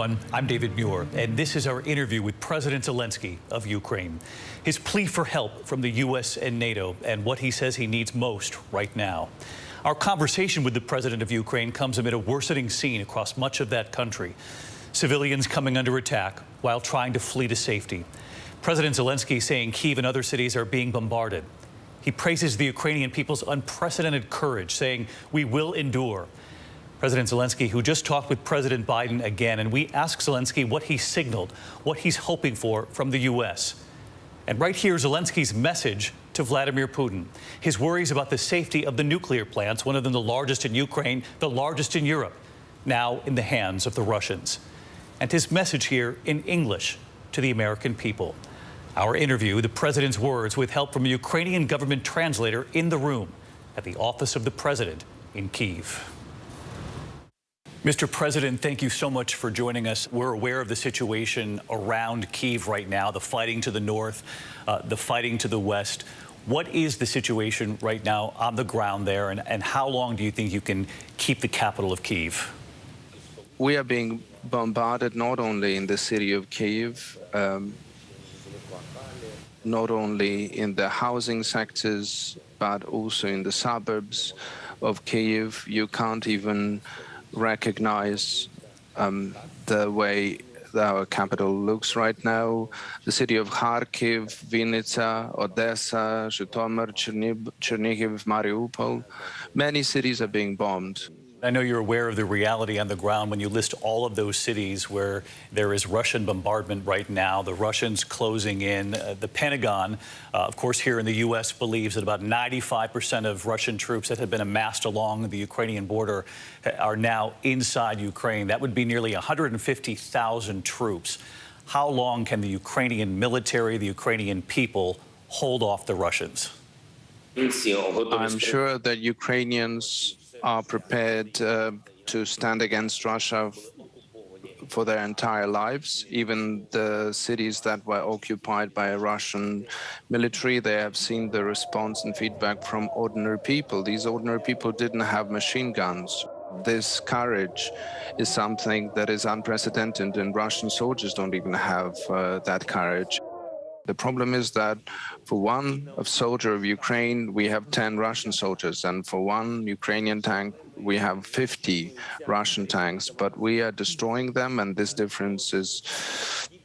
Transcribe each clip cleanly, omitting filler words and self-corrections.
everyone. I'm David Muir, and this is our interview with President Zelenskyy of Ukraine. His plea for help from the U.S. and NATO, and what he says he needs most right now. Our conversation with the president of Ukraine comes amid a worsening scene across much of that country. Civilians coming under attack while trying to flee to safety. President Zelenskyy saying Kyiv and other cities are being bombarded. He praises the Ukrainian people's unprecedented courage, saying, "We will endure." President Zelenskyy, who just talked with President Biden again, and we asked Zelenskyy what he signaled, what he's hoping for from the U.S. And right here, Zelenskyy's message to Vladimir Putin. His worries about the safety of the nuclear plants, one of them the largest in Ukraine, the largest in Europe, now in the hands of the Russians. And his message here in English to the American people. Our interview, the president's words, with help from a Ukrainian government translator in the room at the office of the president in Kyiv. Mr. President, thank you so much for joining us. We're aware of the situation around Kyiv right now, the fighting to the north, the fighting to the west. What is the situation right now on the ground there, and how long do you think you can keep the capital of Kyiv? We are being bombarded not only in the city of Kyiv, not only in the housing sectors, but also in the suburbs of Kyiv. You can't even recognize the way our capital looks right now. The city of Kharkiv, Vinnytsia, Odessa, Zhytomyr, Chernihiv, Mariupol, many cities are being bombed. I know you're aware of the reality on the ground when you list all of those cities where there is Russian bombardment right now, the Russians closing in. The Pentagon, of course, here in the U.S. believes that about 95% of Russian troops that have been amassed along the Ukrainian border are now inside Ukraine. That would be nearly 150,000 troops. How long can the Ukrainian military, the Ukrainian people, hold off the Russians? I'm sure that Ukrainians are prepared to stand against Russia for their entire lives. Even the cities that were occupied by a Russian military, they have seen the response and feedback from ordinary people. These ordinary people didn't have machine guns. This courage is something that is unprecedented, and Russian soldiers don't even have that courage. The problem is that for one soldier of Ukraine, we have 10 Russian soldiers, and for one Ukrainian tank, we have 50 Russian tanks, but we are destroying them, and this difference is,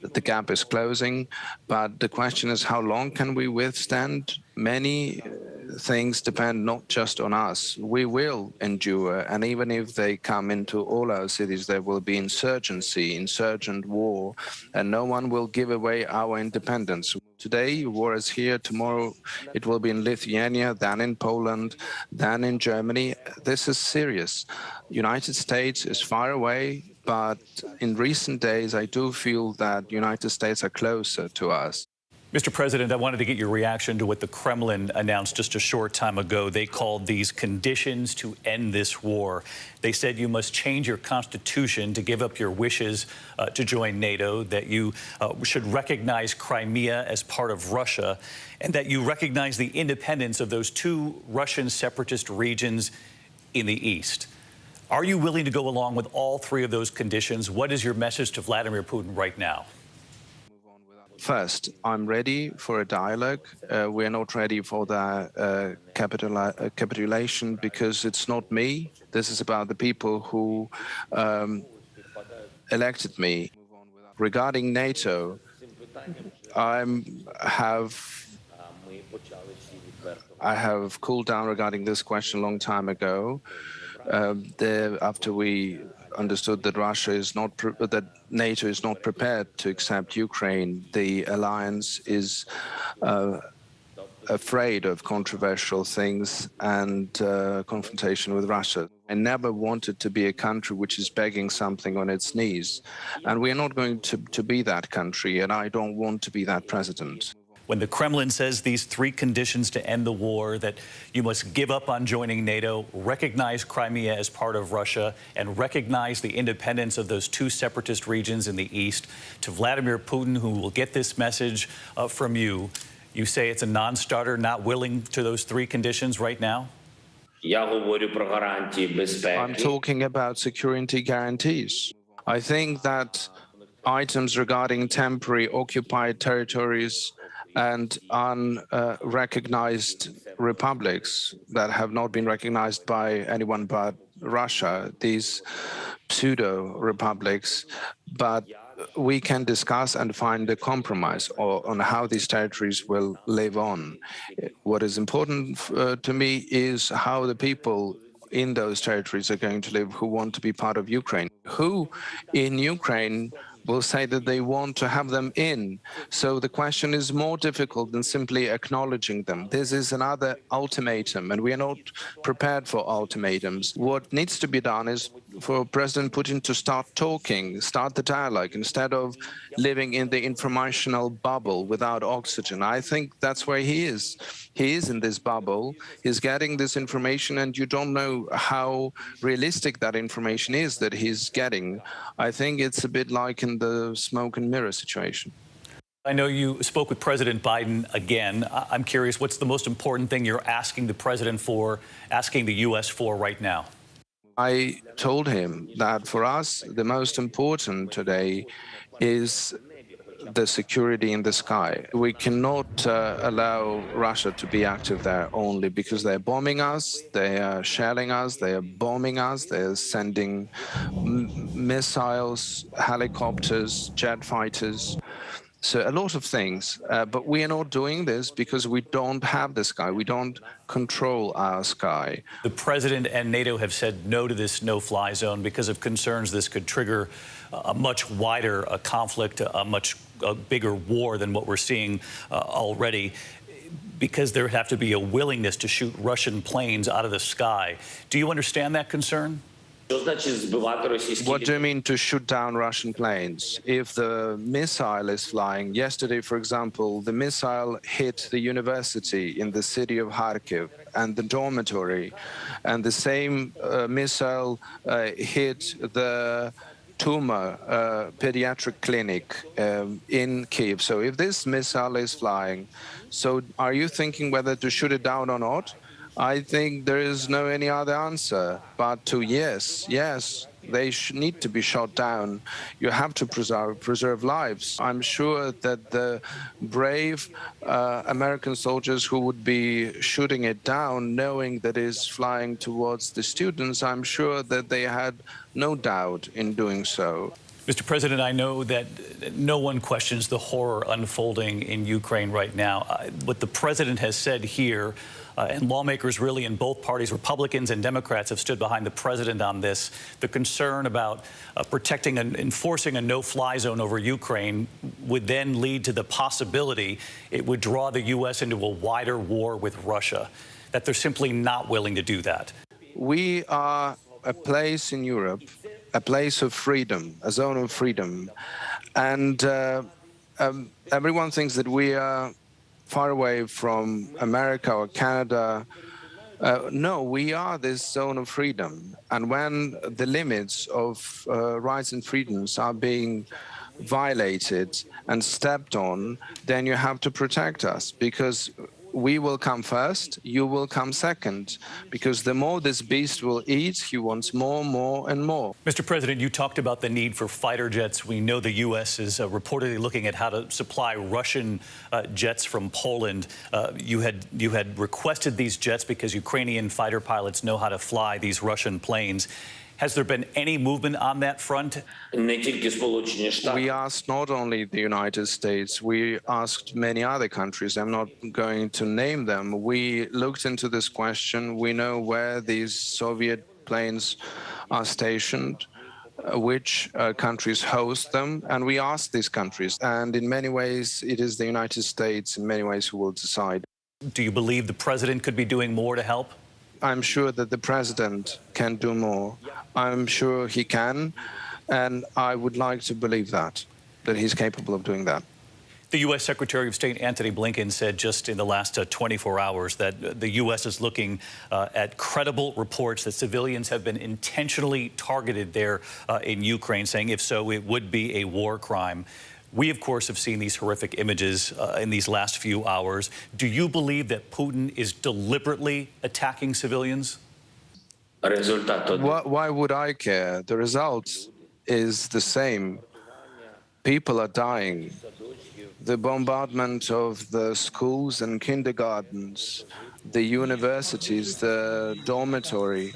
the gap is closing. But the question is, how long can we withstand? Many things depend not just on us. We will endure, and even if they come into all our cities, there will be insurgency, insurgent war, and no one will give away our independence. Today, war is here. Tomorrow, it will be in Lithuania, then in Poland, then in Germany. This is serious. United States is far away, but in recent days, I do feel that United States are closer to us. Mr. President, I wanted to get your reaction to what the Kremlin announced just a short time ago. They called these conditions to end this war. They said you must change your constitution to give up your wishes to join NATO, that you should recognize Crimea as part of Russia, and that you recognize the independence of those two Russian separatist regions in the east. Are you willing to go along with all three of those conditions? What is your message to Vladimir Putin right now? First, I'm ready for a dialogue. We're not ready for the capitulation because it's not me. This is about the people who elected me. Regarding NATO, I have cooled down regarding this question a long time ago. After we understood that that NATO is not prepared to accept Ukraine, the alliance is afraid of controversial things and confrontation with Russia. I never wanted to be a country which is begging something on its knees, and we are not going to be that country, and I don't want to be that president. When the Kremlin says these three conditions to end the war, that you must give up on joining NATO, recognize Crimea as part of Russia, and recognize the independence of those two separatist regions in the east, to Vladimir Putin, who will get this message from you, you say it's a non-starter, not willing to those three conditions right now? I'm talking about security guarantees. I think that items regarding temporary occupied territories and unrecognized republics that have not been recognized by anyone but Russia, these pseudo-republics, but we can discuss and find a compromise on how these territories will live on. What is important to me is how the people in those territories are going to live who want to be part of Ukraine. Who in Ukraine will say that they want to have them in? So the question is more difficult than simply acknowledging them. This is another ultimatum, and we are not prepared for ultimatums. What needs to be done is for President Putin to start talking, start the dialogue, instead of living in the informational bubble without oxygen. I think that's where he is. He is in this bubble. He's getting this information, and you don't know how realistic that information is that he's getting. I think it's a bit like in the smoke and mirror situation. I know you spoke with President Biden again. I'm curious, what's the most important thing you're asking the president for, asking the U.S. for right now? I told him that for us, the most important today is the security in the sky. We cannot allow Russia to be active there only because they're bombing us, they are shelling us, they are bombing us, they're sending missiles, helicopters, jet fighters. So a lot of things, but we are not doing this because we don't have the sky. We don't control our sky. The president and NATO have said no to this no-fly zone because of concerns this could trigger a much wider conflict, a much bigger war than what we're seeing already, because there would have to be a willingness to shoot Russian planes out of the sky. Do you understand that concern? What do you mean to shoot down Russian planes? If the missile is flying, yesterday, for example, the missile hit the university in the city of Kharkiv and the dormitory, and the same missile hit the tumor pediatric clinic in Kyiv. So if this missile is flying, so are you thinking whether to shoot it down or not? I think there is no any other answer but to yes, they need to be shot down. You have to preserve lives. I'm sure that the brave American soldiers who would be shooting it down, knowing that it's flying towards the students, I'm sure that they had no doubt in doing so. Mr. President, I know that no one questions the horror unfolding in Ukraine right now. What the president has said here, and lawmakers really in both parties, Republicans and Democrats, have stood behind the president on this. The concern about protecting and enforcing a no-fly zone over Ukraine would then lead to the possibility it would draw the U.S. into a wider war with Russia, that they're simply not willing to do that. We are a place in Europe, a place of freedom, a zone of freedom. And everyone thinks that we are far away from America or Canada. No, we are this zone of freedom. And when the limits of rights and freedoms are being violated and stepped on, then you have to protect us, because we will come first, you will come second, because the more this beast will eat, he wants more, and more. Mr. President, you talked about the need for fighter jets. We know the U.S. is reportedly looking at how to supply Russian jets from Poland. You had requested these jets because Ukrainian fighter pilots know how to fly these Russian planes. Has there been any movement on that front? We asked not only the United States, we asked many other countries. I'm not going to name them. We looked into this question. We know where these Soviet planes are stationed, which countries host them, and we asked these countries. And in many ways, it is the United States, in many ways, who will decide. Do you believe the president could be doing more to help? I'm sure that the president can do more. I'm sure he can, and I would like to believe that he's capable of doing that. The U.S. Secretary of State Antony Blinken said just in the last 24 hours that the U.S. is looking at credible reports that civilians have been intentionally targeted there in Ukraine, saying if so, it would be a war crime. We, of course, have seen these horrific images in these last few hours. Do you believe that Putin is deliberately attacking civilians? Why would I care? The results is the same. People are dying. The bombardment of the schools and kindergartens, the universities, the dormitory,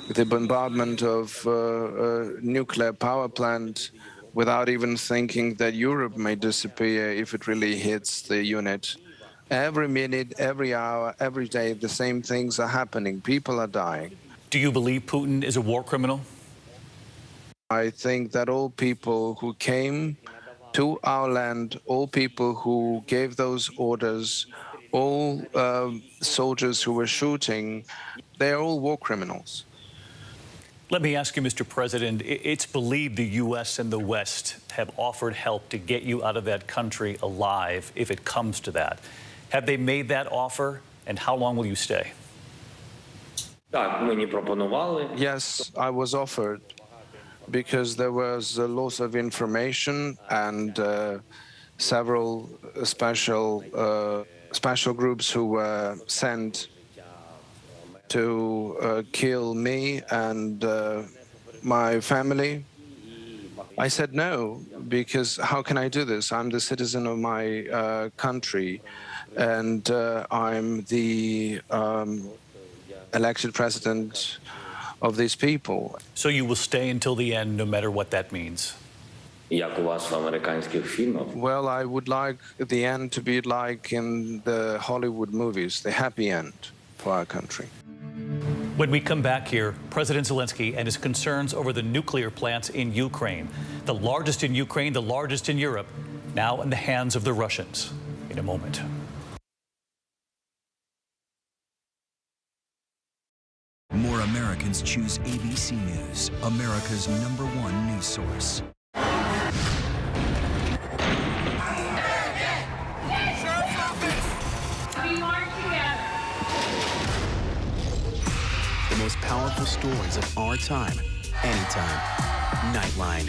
the bombardment of a nuclear power plant without even thinking that Europe may disappear if it really hits the unit. Every minute, every hour, every day, the same things are happening. People are dying. Do you believe Putin is a war criminal? I think that all people who came to our land, all people who gave those orders, all soldiers who were shooting, they are all war criminals. Let me ask you, Mr. President, it's believed the U.S. and the West have offered help to get you out of that country alive if it comes to that. Have they made that offer, and how long will you stay? Yes, I was offered, because there was a loss of information and several special groups who were sent to kill me and my family. I said no, because how can I do this? I'm the citizen of my country, and I'm the elected president of these people. So you will stay until the end, no matter what that means? Well, I would like the end to be like in the Hollywood movies, the happy end for our country. When we come back here, President Zelenskyy and his concerns over the nuclear plants in Ukraine, the largest in Ukraine, the largest in Europe, now in the hands of the Russians. In a moment. More Americans choose ABC News, America's #1 news source. The most powerful stories of our time, anytime. Nightline.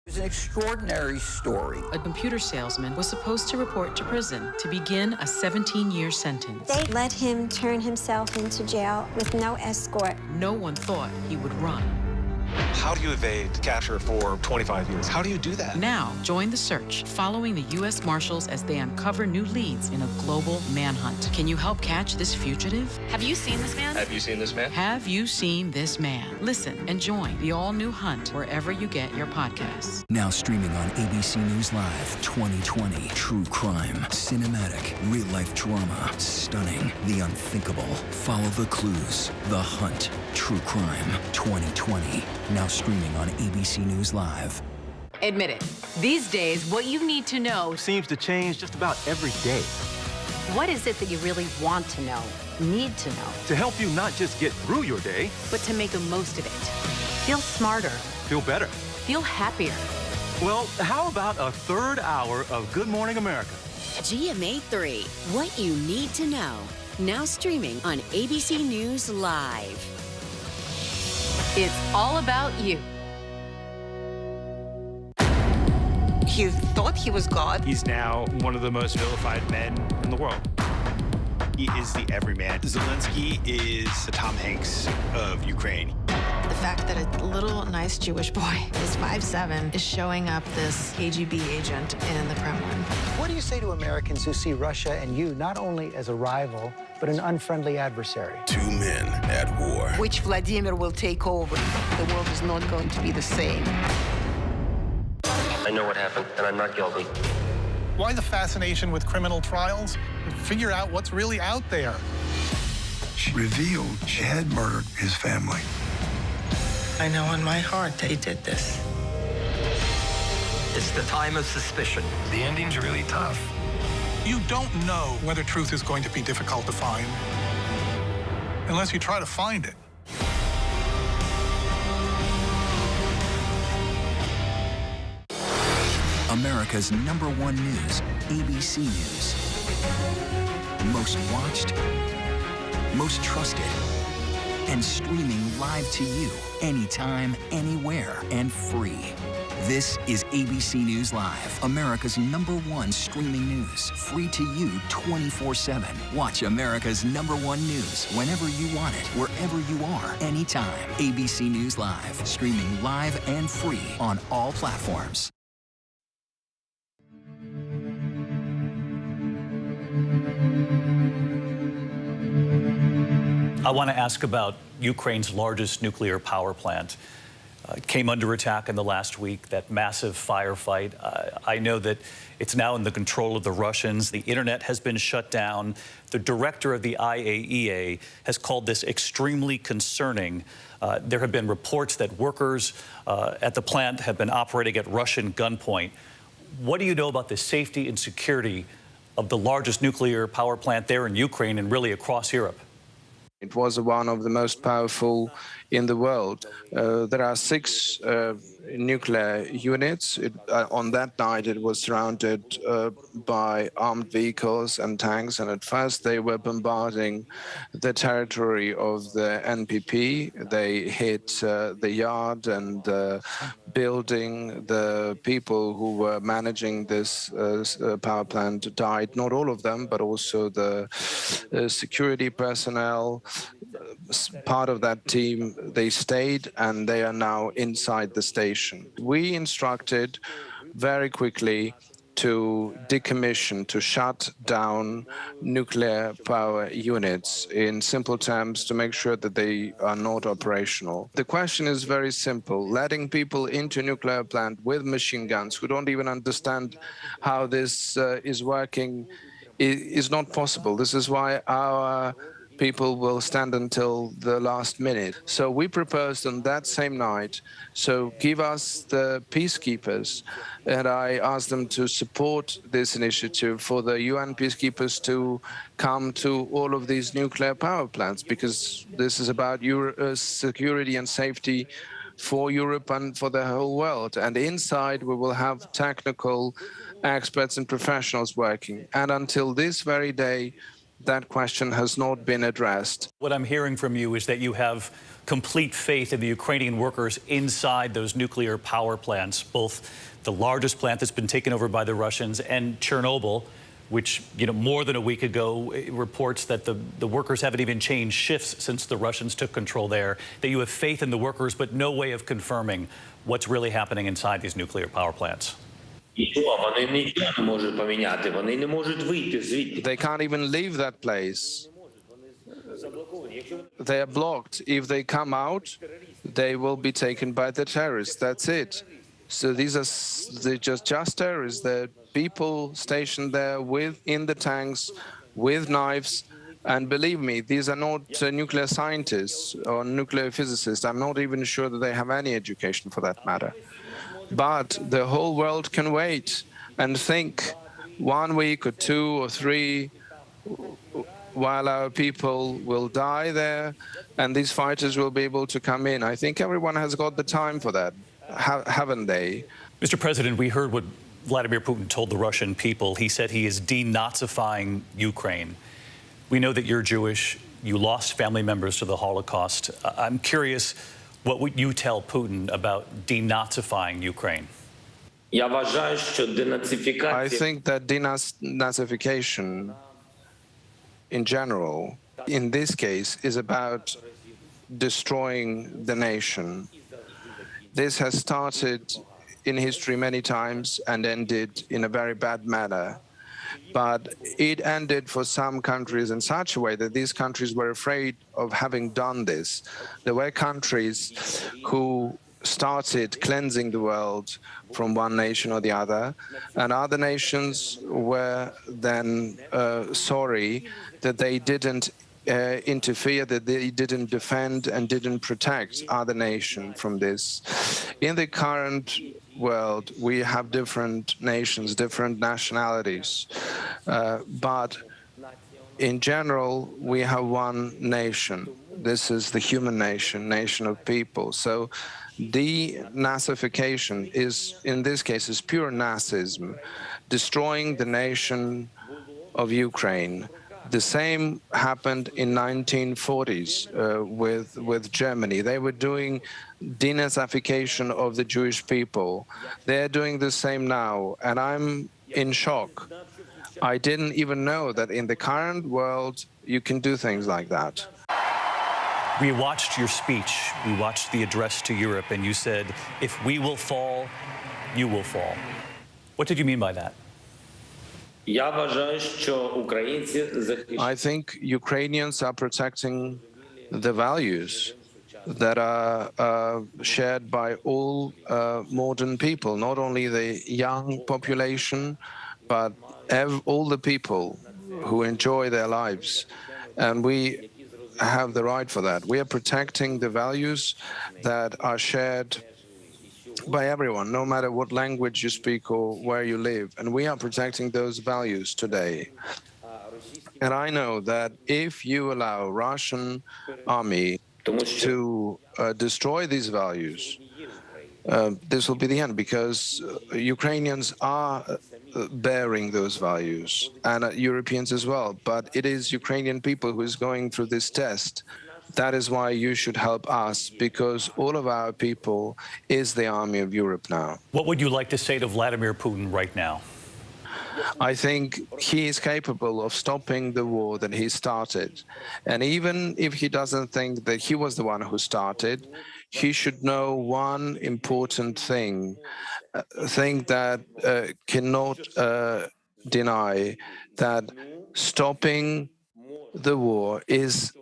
It's an extraordinary story. A computer salesman was supposed to report to prison to begin a 17-year sentence. They let him turn himself into jail with no escort. No one thought he would run. How do you evade capture for 25 years? How do you do that? Now, join the search, following the U.S. Marshals as they uncover new leads in a global manhunt. Can you help catch this fugitive? Have you seen this man? Have you seen this man? Have you seen this man? Listen and join the all-new Hunt wherever you get your podcasts. Now streaming on ABC News Live 2020. True crime, cinematic, real-life drama, stunning, the unthinkable. Follow the clues. The Hunt. True crime 2020. Now streaming on ABC News Live. Admit it. These days, what you need to know seems to change just about every day. What is it that you really want to know, need to know? To help you not just get through your day, but to make the most of it. Feel smarter. Feel better. Feel happier. Well, how about a third hour of Good Morning America? GMA 3, what you need to know. Now streaming on ABC News Live. it's all about you. He thought he was God. He's now one of the most vilified men in the world. He is the everyman. Zelenskyy is the Tom Hanks of Ukraine. The fact that a little nice Jewish boy is 5'7" is showing up this KGB agent in the Kremlin. What do you say to Americans who see Russia and you not only as a rival, but an unfriendly adversary? Two men at war. Which Vladimir will take over. The world is not going to be the same. I know what happened, and I'm not guilty. Why the fascination with criminal trials? Figure out what's really out there. She revealed she had murdered his family. I know in my heart that he did this. It's the time of suspicion. The ending's really tough. You don't know whether truth is going to be difficult to find unless you try to find it. America's #1 news, ABC News. Most watched, most trusted, and streaming live to you anytime, anywhere, and free. This is ABC News Live, America's #1 streaming news. Free to you 24/7. Watch America's #1 news whenever you want it, wherever you are, anytime. ABC News Live, streaming live and free on all platforms. I want to ask about Ukraine's largest nuclear power plant. Came under attack in the last week, that massive firefight. I know that it's now in the control of the Russians. The internet has been shut down. The director of the IAEA has called this extremely concerning. There have been reports that workers at the plant have been operating at Russian gunpoint. What do you know about the safety and security of the largest nuclear power plant there in Ukraine and really across Europe? It was one of the most powerful in the world. There are 6 nuclear units. On that night, it was surrounded by armed vehicles and tanks. And at first, they were bombarding the territory of the NPP. They hit the yard and the building. The people who were managing this power plant died. Not all of them, but also the security personnel. Part of that team, they stayed and they are now inside the station. We instructed very quickly to decommission, to shut down nuclear power units, in simple terms, to make sure that they are not operational. The question is very simple. Letting people into a nuclear plant with machine guns who don't even understand how this is working is not possible. This is why our people will stand until the last minute. So we proposed on that same night, so give us the peacekeepers, and I asked them to support this initiative for the UN peacekeepers to come to all of these nuclear power plants, because this is about security and safety for Europe and for the whole world. And inside we will have technical experts and professionals working. And until this very day, that question has not been addressed. What I'm hearing from you is that you have complete faith in the Ukrainian workers inside those nuclear power plants, both the largest plant that's been taken over by the Russians and Chernobyl, which, more than a week ago, reports that the workers haven't even changed shifts since the Russians took control there, that you have faith in the workers, but no way of confirming what's really happening inside these nuclear power plants. They can't even leave that place. They are blocked. If they come out, they will be taken by the terrorists. That's it. So they're just terrorists. They're people stationed there in the tanks with knives. And believe me, these are not nuclear scientists or nuclear physicists. I'm not even sure that they have any education for that matter. But the whole world can wait and think 1 week or 2 or 3 while our people will die there and these fighters will be able to come in. I think everyone has got the time for that, haven't they? Mr. President, we heard what Vladimir Putin told the Russian people. He said he is denazifying Ukraine. We know that you're Jewish. You lost family members to the Holocaust. I'm curious, what would you tell Putin about denazifying Ukraine? I think that denazification in general, in this case, is about destroying the nation. This has started in history many times and ended in a very bad manner. But it ended for some countries in such a way that these countries were afraid of having done this. There were countries who started cleansing the world from one nation or the other, and other nations were then sorry that they didn't interfere, that they didn't defend and didn't protect other nations from this. In the current world, we have different nations, different nationalities, but in general, we have one nation. This is the human nation, nation of people. So denazification is, in this case, is pure Nazism, destroying the nation of Ukraine. The same happened in 1940s with Germany. They were doing denazification of the Jewish people. They're doing the same now, and I'm in shock. I didn't even know that in the current world you can do things like that. We watched your speech. We watched the address to Europe, and you said, if we will fall, you will fall. What did you mean by that? I think Ukrainians are protecting the values that are shared by all modern people, not only the young population, but all the people who enjoy their lives. And we have the right for that. We are protecting the values that are shared by everyone, no matter what language you speak or where you live. And we are protecting those values today. And I know that if you allow Russian army to destroy these values, this will be the end, because Ukrainians are bearing those values, and Europeans as well. But it is Ukrainian people who is going through this test. That is why you should help us, because all of our people is the army of Europe now. What would you like to say to Vladimir Putin right now? I think he is capable of stopping the war that he started. And even if he doesn't think that he was the one who started, he should know one important thing that cannot deny, that stopping the war is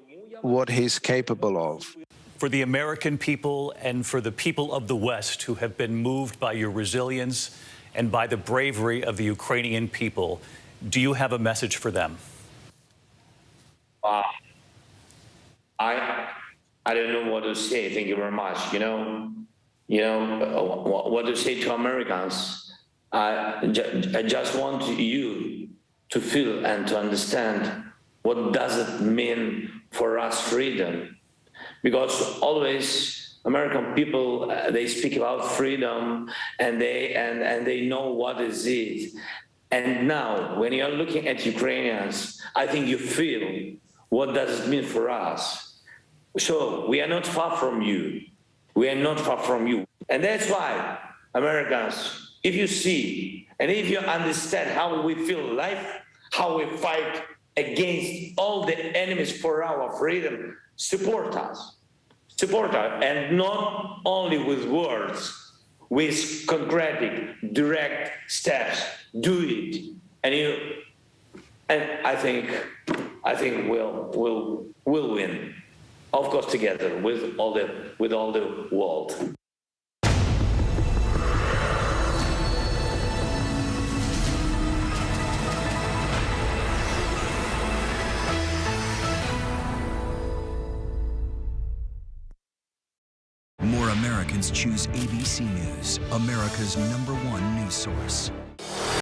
what he's capable of. For the American people and for the people of the West who have been moved by your resilience and by the bravery of the Ukrainian people, do you have a message for them? I don't know what to say. Thank you very much. What to say to Americans. I just want you to feel and to understand what does it mean for us freedom. Because always American people, they speak about freedom and they know what is it. And now, when you're looking at Ukrainians, I think you feel what does it mean for us. So we are not far from you. We are not far from you. And that's why, Americans, if you see and if you understand how we feel life, how we fight against all the enemies for our freedom, support us. Support us, and not only with words, with concrete, direct steps. Do it, and I think we'll win. Of course, together with all the world. More Americans choose ABC News, America's #1 news source.